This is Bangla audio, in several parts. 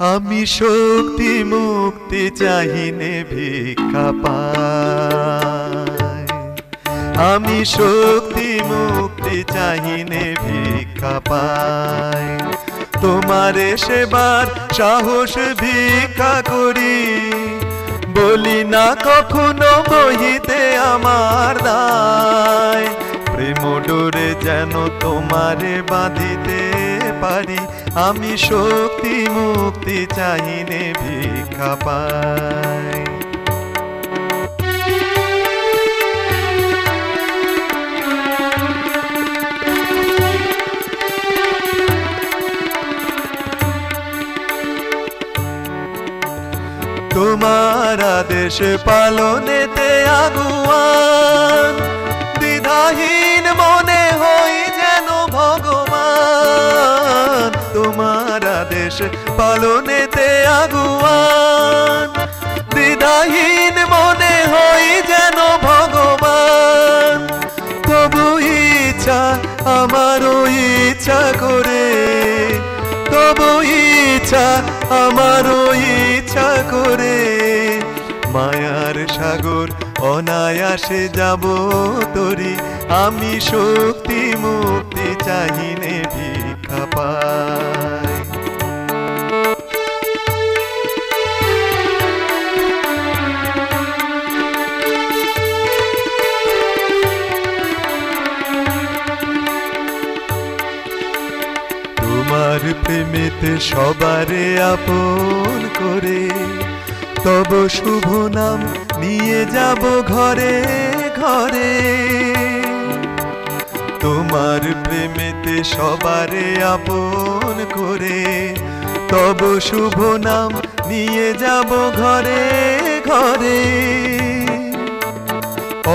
আমি শক্তি মুক্তি চাহিনে ভিক্ষা পাই, আমি শক্তি মুক্তি চাহিনে ভিক্ষা পাই। তোমারে সেবার সাহস ভিক্ষা করি, বলি না কখনো বহিতে আমার দায়। প্রেম ডোরে যেন তোমারে বাঁধিতে পারি, আমি শক্তি মুক্তি চাহিনে ভিক্ষা পাই। তোমার আদেশ পালনেতে আগুয়ান, দ্বিধাহীন মনে হই যেন ভগবান। তোমার আদেশ পালনেতে আগুয়ান, দ্বিধাহীন মনে হই যেন ভগবান। তবু ইচ্ছা আমারও ইচ্ছা করে, তবু ইচ্ছা আমারও ইচ্ছা করে, মায়ার সাগর অনায়াসে যাব তরি। আমি শক্তি মুক্তি চাহিনে ভিক্ষা পাই। তোমার প্রেমেতে সবারে আপন করে, তব শুভ নাম নিয়ে যাব ঘরে ঘরে। তোমার প্রেমেতে সবারে আপন করে, তব শুভ নাম নিয়ে যাব ঘরে ঘরে।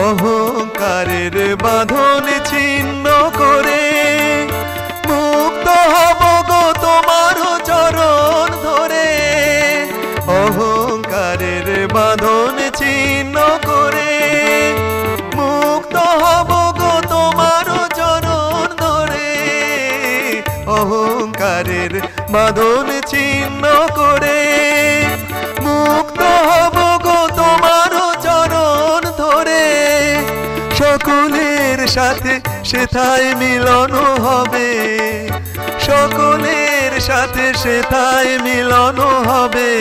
অহংকারের বাঁধন ছিন্ন করে, মুক্ত হব গো তোমার চরণ ধরে। অহংকারের বাঁধন ছিন্ন করে, মুক্ত হব গো তোমার চরণ ধরে। অহংকারের বাঁধন ছিন্ন করে, মুক্ত হব গো তোমার চরণ ধরে। সকলের সাথে সেথায় মিলন হবে, সকলের সাথে সেথায় মিলন হবে।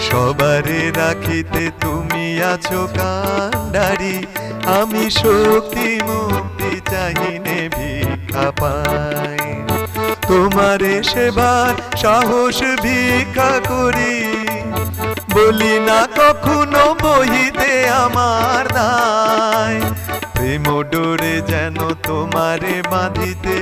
সবারে রাখিতে তুমি আছো কান্ডারি, আমি শক্তি মুক্তি চাহিনে ভিক্ষা পাই। তোমারে সেবার সাহস ভিক্ষা করি, বলি না কখনো বহিতে আমার দায়। প্রেম ডোরে যেন তোমারে বাঁধিতে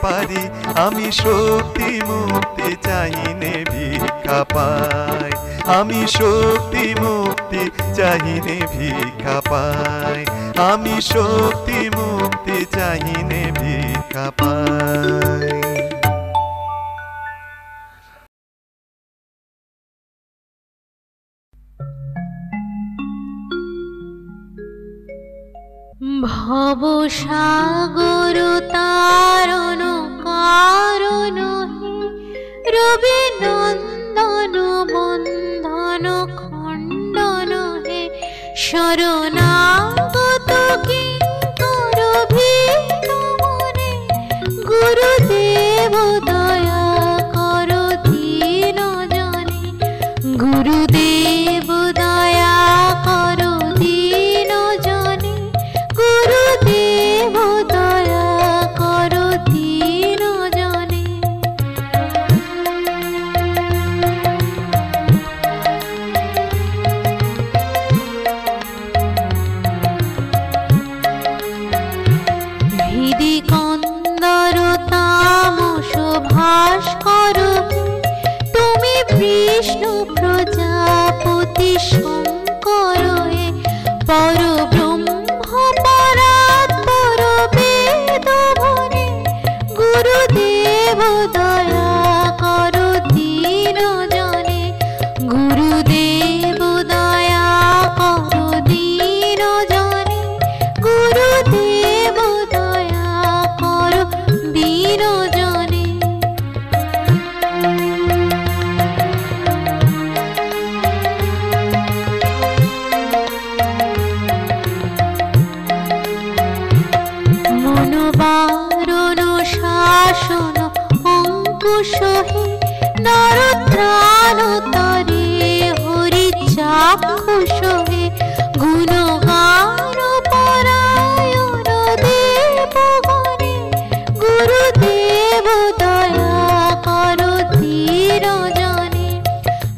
পারি, আমি শক্তি মুক্তি চাহিনে ভিক্ষা পাই। আমি শক্তি মুক্তি চাহিনে ভিক্ষা পাই, আমি শক্তি মুক্তি চাহিনে ভিক্ষা পাই। ভব সাগর তারণ কারণ হে, রবি নন্দন বন্ধন খণ্ডন হে। শরণাগত কিঙ্কর ভীত মনে, গুরুদেব দয়া কর দীন জনে। গুরুদেব দয়া কর দীন জনে, গুরুদেব দয়া কর দীন জনে। ভিদি কন্দর তামস ভাস্কর, তুমি বিষ্ণু প্রজাপতি শঙ্কর হে। পরব্রহ্ম পরাৎপর বেদ ভরে, গুরুদেব দয়া কর দীন জনে। গুরুদেব দয়া কর দীন জনে, গুরুদেব দয়া কর দীন জনে। ত্রাণতরে হরি চাক্ষুষ হে গুণগান পরায়ণ দেবগণে গুরুদেব দয়া করো ধীর জনে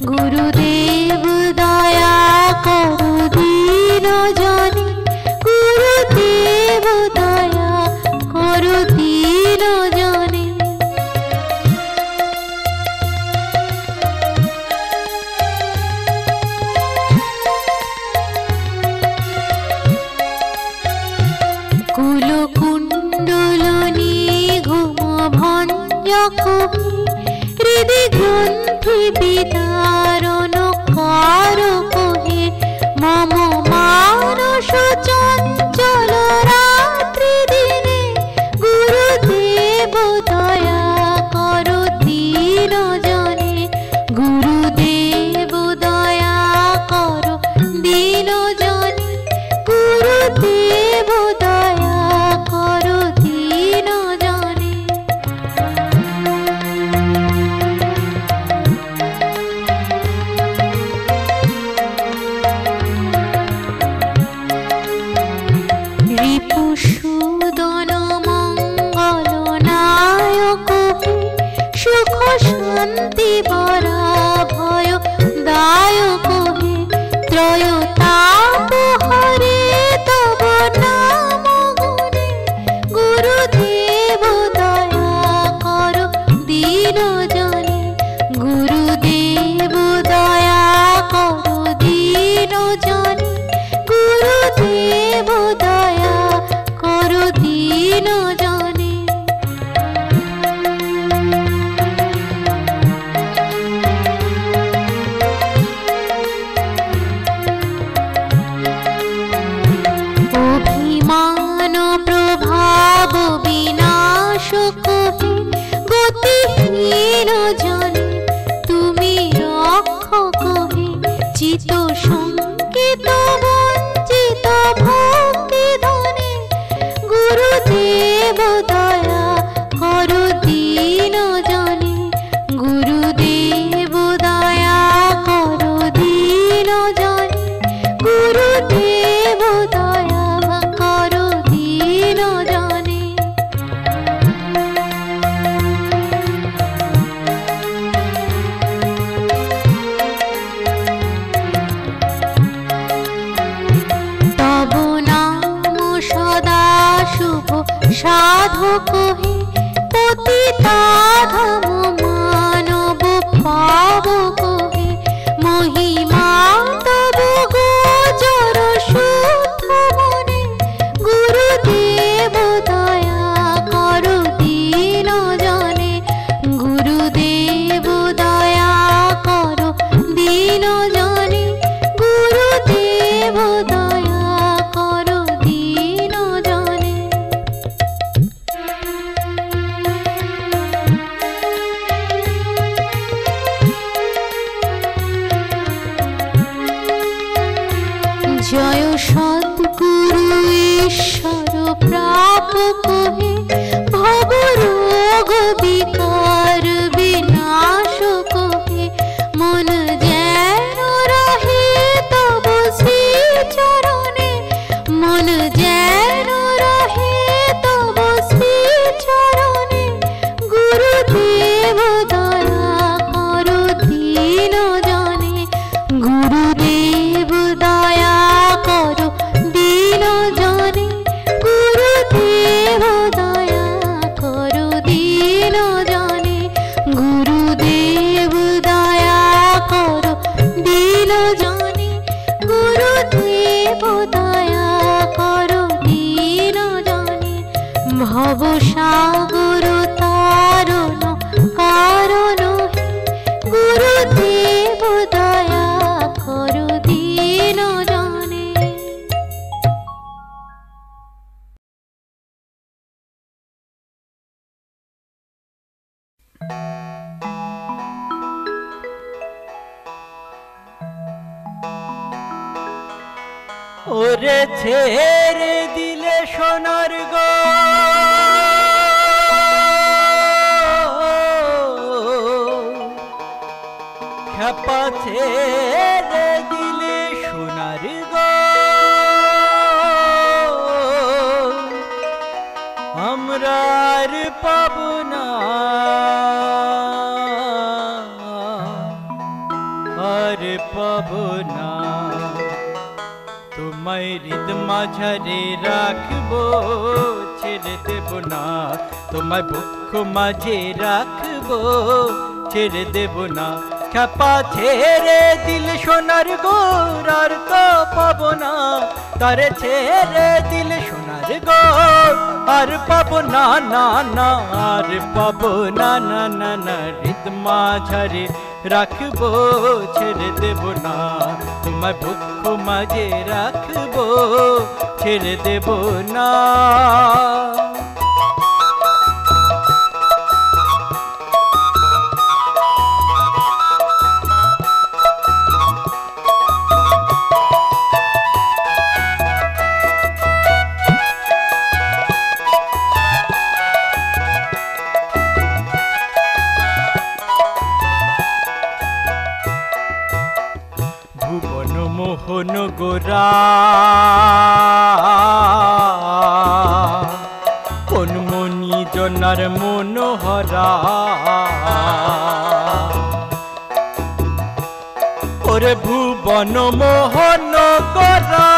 গুরুদেব দয়া করো ধীর জনে গুরুদেব দয়া করো ধীর জনে কুলকুণ্ডলনি ঘুম ভঞ্জ কহি হৃদি গ্রন্থি বিদারণ কার কহে মম মানস চঞ্চল রাত্রি দিনে গুরুদেব দয়া করো দীন জনে গুরুদেব দয়া করো দীন জনে গুরুদেব দয়া করো দীন জনে রিপুসূদন মঙ্গল নায়ক হে সুখ শান্তি বরা ভয় দায়ক হে ত্রয়তাপ হরে তব নাম গুণে গুরুদেব দয়া করো দীন জনে গুরুদেব দয়া করো দীন জনে গুরুদেব দয়া করো দীন জনে অভিমান প্রভাব বিনাশ কহে গতিহীন জনে তুমি রক্ষক হে চিত সংকিত বঞ্চিত ভক্তি ধনে গুরুদেব দয়া করো দীন জনে গুরুদেব দয়া করো দীন জনে গুরুদেব দয়া করো দীন জনে তব নাম সদা শুভ সাধক হে পতিতাধম মানব পাবক হে মহিমা তব গোচর শুদ্ধ মনে গুরুদেব দয়া করো দীন জনে গুরুদেব দয়া করো দীন জনে গুরুদেব দয়া করো দীন জনে জয় সদ্গুরু ঈশ্বর প্রাপক হে ভব রোগ বিকার বিনাশক হে মন যেন রহে তব শ্রী চরণে মন যেন রহে তব শ্রী চরণে গুরুদেব দয়া করো দীন জনে গুরুদেব দয়া করো দীন জনে গুরুদেব দয়া করো দীন জনে গুরুদেব দয়া করো দীন জনে গুরুদেব দয়া করো দীন জনে ভব সাগর তারণ কারণ হে গুরুদেব দয়া করো দীন জনে ওরে ছেড়ে দিলে সোনার গো খেপা ছেড়ে দিলে সোনার গো আমরা আর পাবো না আর পাবো না তোমায় হৃদ মাঝারে রাখবো ছেড়ে দেব না তোমায় বক্ষ মাঝে রাখবো ছেড়ে দেব না খেপা ছেড়ে দিল সোনার গোর আর তো পাবো না তারে ছেড়ে দিল সোনার গোর আর পাবো না না না আর পাবো না না না না হৃদ মাঝারে রাখবো ছেড়ে দেব না তোমায় বক্ষ মাঝে রাখবো ছেড়ে দেব না ভুবন মোহন গোরা কোন মনি জনার মনোহরা ওরে ভুবন মোহন গোরা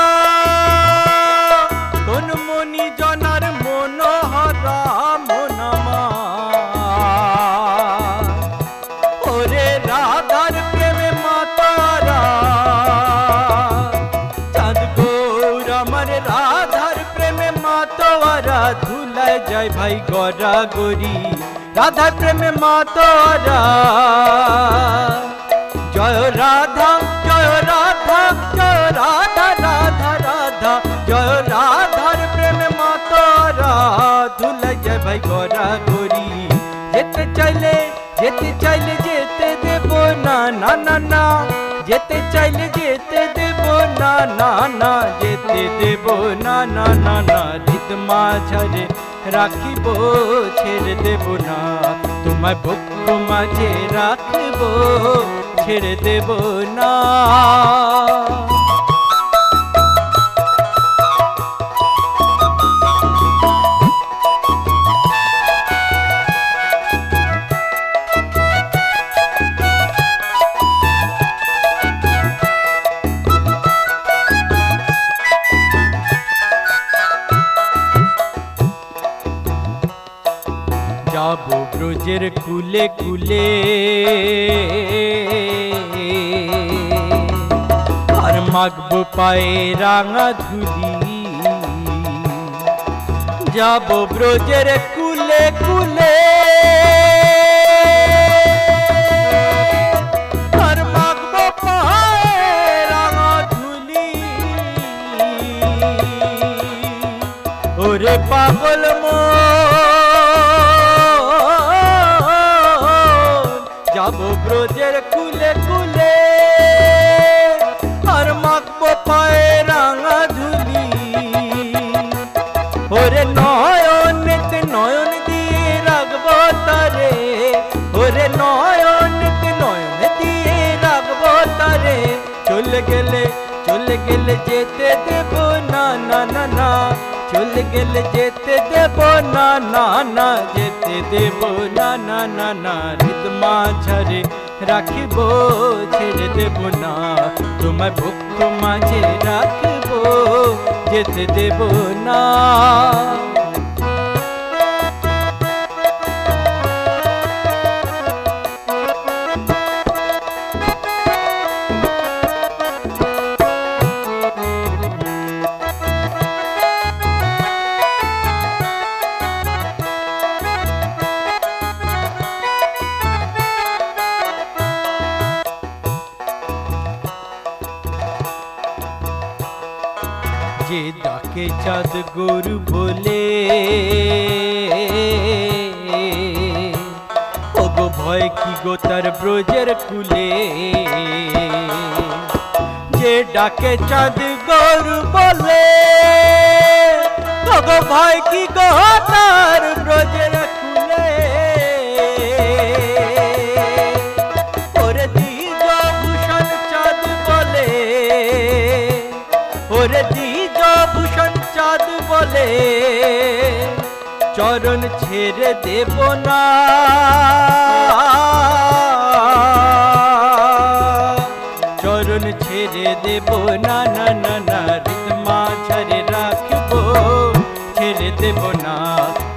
কোন মনি জনার মনোহরা মনামা ওরে রাধার প্রেমে মাতারা চাঁদ গৌর আমার রাধার প্রেমে মাতোয়ারা ধুলায় যায় ভাই গড়া গরি রাধার প্রেমে মাতোয়ারা জয় রাধা জয় রাধা জয় রাধা রাধা রাধা জয় রাধার প্রেমে মাতোয়ারা ধুলায় যায় ভাই গড়া গরি যেতে চাইলে যেতে দেব না না না না যেতে চাইলে যেতে দেব না না না যেতে দেব না না না না হৃদ মাঝারে রাখিব ছেড়ে দেব না তোমায় বক্ষ মাঝে রাখিব ছেড়ে দেব না যাবো ব্রজের কুলে কুলে আর মাগবো পায়ে রাঙা ধুলি যাবো ব্রজের কুলে কুলে আর মাগবো পায়ে রাঙা ধুলি ওরে পাগল যাবো ব্রজের কুলে কুলে আর মাখবো পায়ে রাঙা ধুলি ওরে নয়নেতে নয়ন দিয়ে রাখবো তারে ওরে নয়নেতে নয়ন দিয়ে রাখবো তারে চলে গেলে যেতে দেব না না না না চলে গেলে যেতে দেব না না না যেতে দেব না না না না হৃদ মাঝারে রাখিব ছেড়ে দেব না তোমায় বক্ষ মাঝে রাখিব যেতে দেব না যে ডাকে চাঁদ গরু বলে ওগো ভয় কি গো তার ব্রজের কুলে যে ডাকে চাঁদ গরু বলে ওগো ভয় কি গো তার ব্রজের কুলে ওরে দ্বিজ চরণ ছেড়ে দেব না, চরণ ছেড়ে দেব না, না না না, হৃদ মাঝারে রাখবো, ছেড়ে দেব না,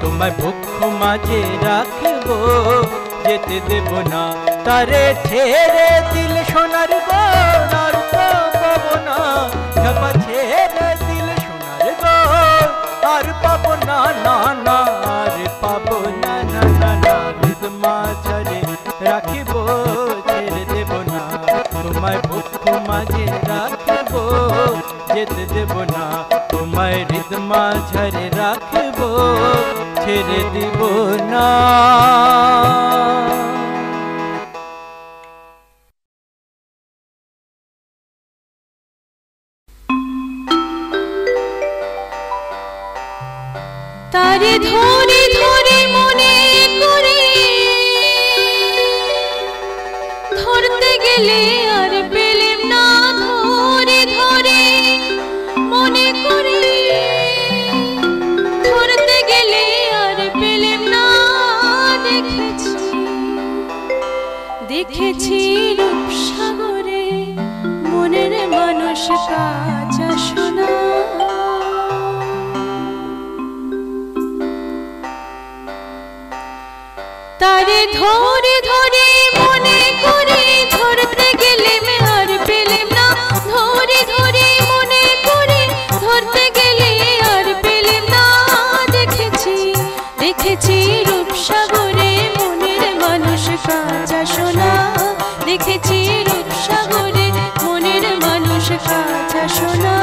তোমায় বক্ষ মাঝে রাখবো, যেতে দেব না। তারে ছেড়ে দিলে সোনার গড় আর তো পাবো না, খ্যাপা ছেড়ে দিলে সোনার গড় আর পাবো না, না না আর পাবো না, না না না, হৃদ মাঝারে রাখিব, ছেড়ে দেব না, তোমায় বক্ষ মাঝে রাখব, যেতে দেব না, তোমায় হৃদ মাঝারে রাখব, ছেড়ে দেব না। তারে ধরে ধরে মনে করে ধরতে গেলে আর পেলেম না, ধরে ধরে মনে করে ধরতে গেলে আর পেলেম না। দেখেছি দেখেছি রূপসাগরে মনের মানুষ কাঁচা সোনা, তারে ধরে ধরে মনে করে ধরতে গেলেম আর পেলেম না, ধরে ধরে মনে করে ধরতে গেলে আর পেলেম না। দেখেছি দেখেছি রূপসাগরে মনের মানুষ কাঁচা সোনা, দেখেছি রূপসাগরে মনের মানুষ কাঁচা সোনা।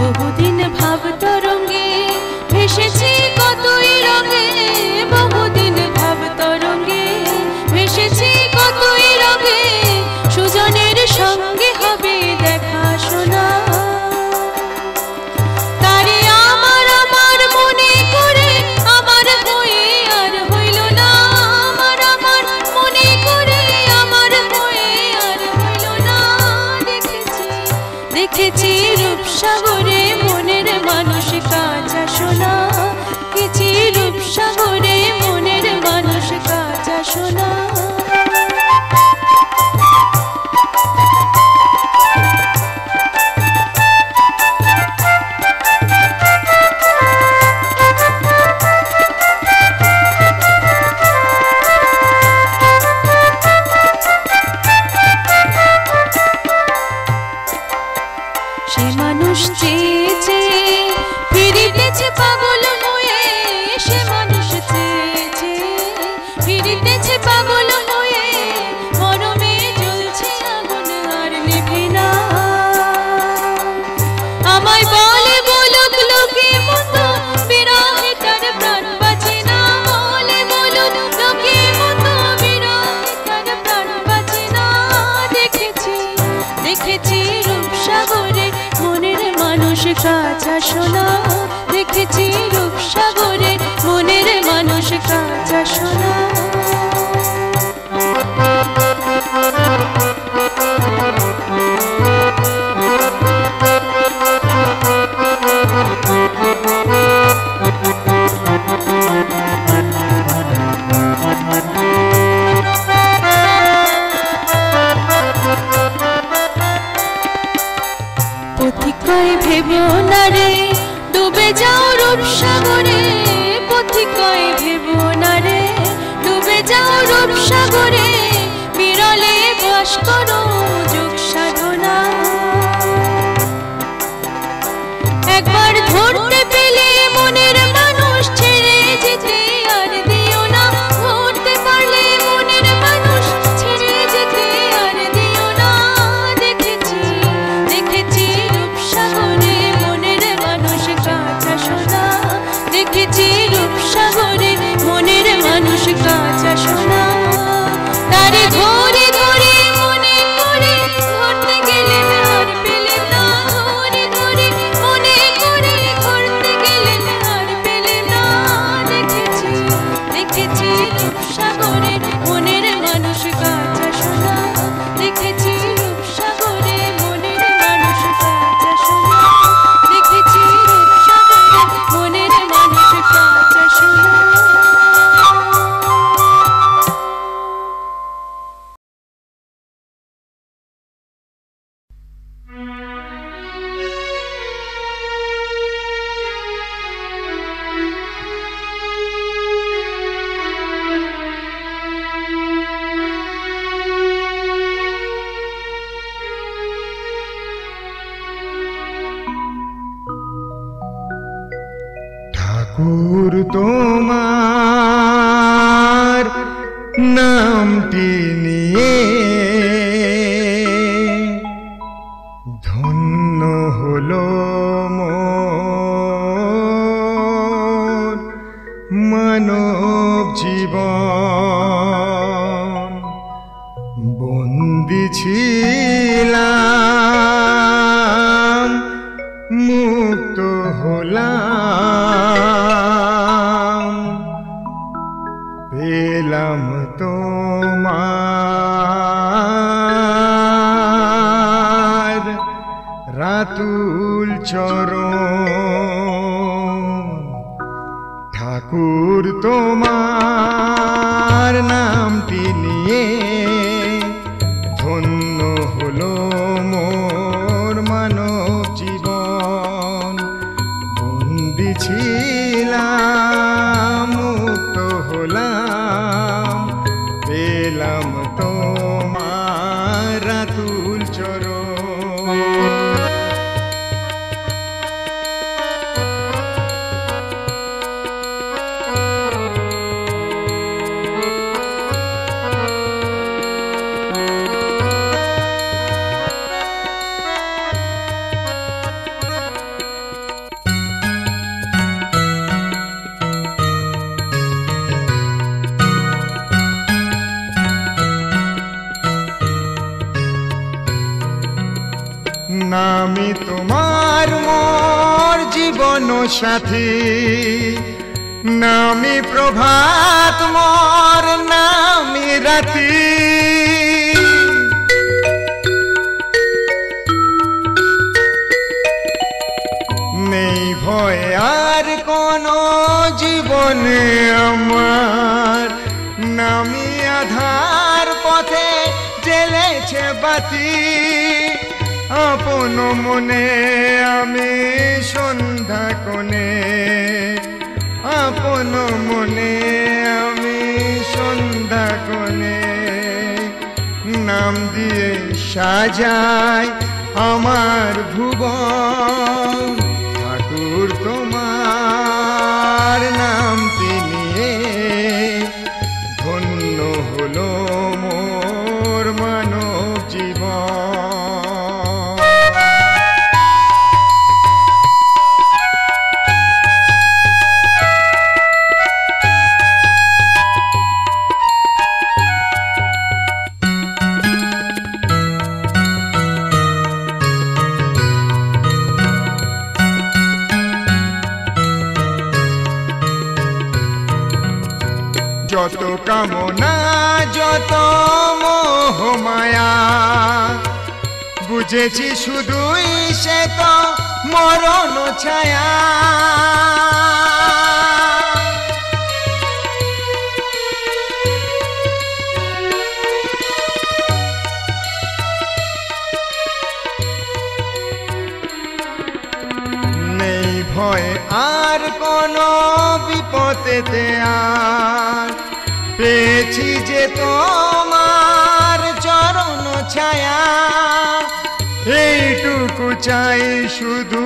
বহুদিন ভাব তরঙ্গে ভেসেছি কতই রঙে, বহুদিন ভাব তরঙ্গে ভেসেছি কতই রঙে, সুজনের সঙ্গে হবে দেখা শোনা। তারে আমার আমার মনে করে আমার হয়ে আর হইল না, আমার আমার মনে করে আমার হয়ে আর হইল না। দেখেছি দেখেছি রূপসাগরে মনের মানুষ কাঁচা সোনা, দেখেছি রূপসাগরে মনের মানুষ কাঁচা সোনা। সে মানুষ চেয়ে চেয়ে ফিরিতেছে পাগল হয়ে, সে মানুষ চেয়ে চেয়ে ফিরিতেছে পাগল হয়ে, মরমে জ্বলছে আগুন আর নেভে না। আমায় বলে বলুক লোকে মতো বিরহে তার প্রাণ বাঁচে না, বলে বলুক লোকে মতো বিরহে তার প্রাণ বাঁচে না। দেখেছি দেখেছি রূপসাগরে মনের মানুষ কাঁচা সোনা, দেখেছি রূপসাগরে মনের মানুষ কাঁচা সোনা। পথিকয় ভেবো না রে ডুবে যাও রূপসাগরে, পথিকয় ভেবো না রে ডুবে যাও রূপসাগরে, বিরলে বাস করো যোগ সাধনা। একবার ধরতে পেলে মনের মানুষ ছেড়ে যেতে আর দিও না, ধরতে পারলে মনের মানুষ ছেড়ে যেতে আর দিও না। দেখেছি দেখেছি রূপসাগরে মনের মানুষ কাঁচা সোনা, দেখেছি রূপসাগরে মনের মানুষ কাঁচা সোনা। তারে ধরে ধরে মনে পেলাম তোমার রাতুল চরণ ঠাকুর তোমার নামটি নিয়ে ধন্য হলো মোর মানব জীবন বন্দি ছিলাম মুক্ত হলাম পেলাম তোমার রাতুল চরণ নামি তোমার মোর জীবন সাথী নামি প্রভাত মোর নামি রাতি নেই ভয় আর কোনো জীবনে আমার নামি আধার পথে জ্বেলেছে বাতি আপন মনে আমি সন্ধ্যা কোণে আপন মনে আমি সন্ধ্যা কোণে নাম দিয়ে সাজাই আমার ভুবন ঠাকুর তোমার নামটি নিয়ে ধন্য হলো মোর মানব জীবন যত কামনা যত মোহ মায়া বুঝেছি শুধুই সে তো মরণ ছায়া নেই ভয় আর কোনো বিপদেতে আর পেয়েছি যে তোমার চরণ ছায়া এইটুকু চাই শুধু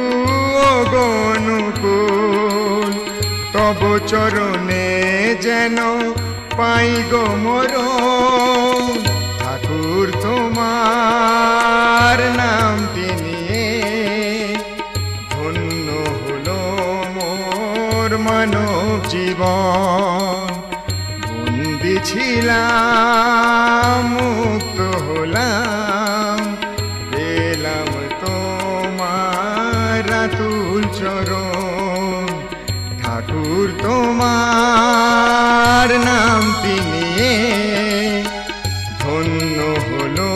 অনুকূল তব চরণে যেন পাই গো মরণ ঠাকুর তোমার নামটি নিয়ে ধন্য হলো মোর মানব জীবন বন্দি ছিলাম মুক্ত হলাম পেলাম তোমার রাতুল চরণ ঠাকুর তোমার নামটি নিয়ে ধন্য হলো